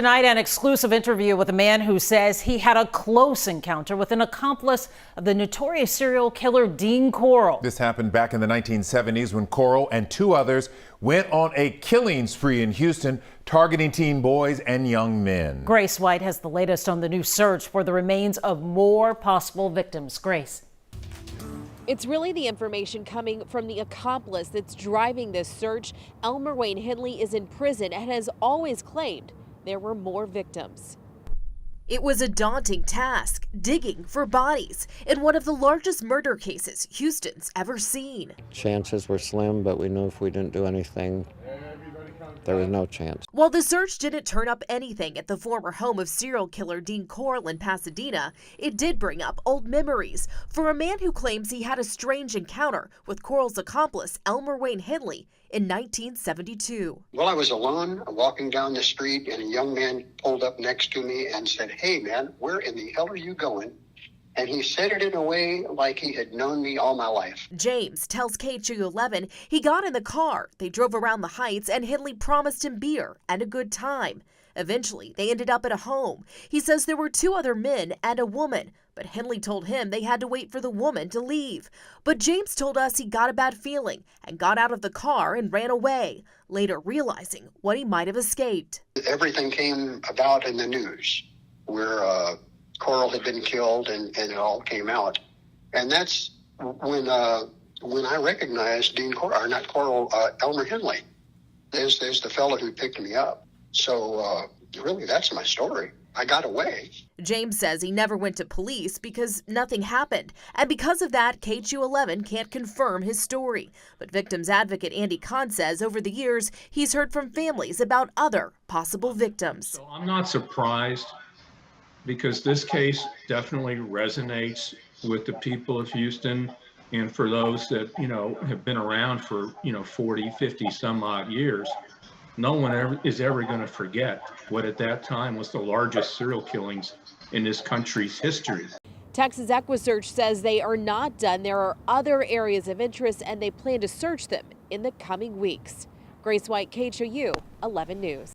Tonight, an exclusive interview with a man who says he had a close encounter with an accomplice of the notorious serial killer Dean Corll. This happened back in the 1970s when Corll and two others went on a killing spree in Houston, targeting teen boys and young men. Grace White has the latest on the new search for the remains of more possible victims. Grace. It's really the information coming from the accomplice that's driving this search. Elmer Wayne Hindley is in prison and has always claimed there were more victims. It was a daunting task, digging for bodies in one of the largest murder cases Houston's ever seen. Chances were slim, but we knew if we didn't do anything, there was no chance. While the search didn't turn up anything at the former home of serial killer Dean Corll in Pasadena, it did bring up old memories for a man who claims he had a strange encounter with Corll's accomplice, Elmer Wayne Hindley, in 1972. Well, I was alone walking down the street, and a young man pulled up next to me and said, "Hey, man, where in the hell are you going?" And he said it in a way like he had known me all my life. James tells KHOU11 he got in the car, they drove around the Heights, and Hindley promised him beer and a good time. Eventually, they ended up at a home. He says there were two other men and a woman, but Hindley told him they had to wait for the woman to leave. But James told us he got a bad feeling and got out of the car and ran away, later realizing what he might have escaped. Everything came about in the news where Corll had been killed, and it all came out. And that's when I recognized Dean Corll, or not Corll, Elmer Hindley. There's the fellow who picked me up. So really, that's my story. I got away. James says he never went to police because nothing happened. And because of that, KHOU11 can't confirm his story. But victims advocate Andy Kahn says over the years, he's heard from families about other possible victims. So I'm not surprised, because this case definitely resonates with the people of Houston, and for those that, have been around for, 40, 50 some odd years. No one is ever going to forget what at that time was the largest serial killings in this country's history. Texas EquiSearch says they are not done. There are other areas of interest, and they plan to search them in the coming weeks. Grace White, KHOU 11 News.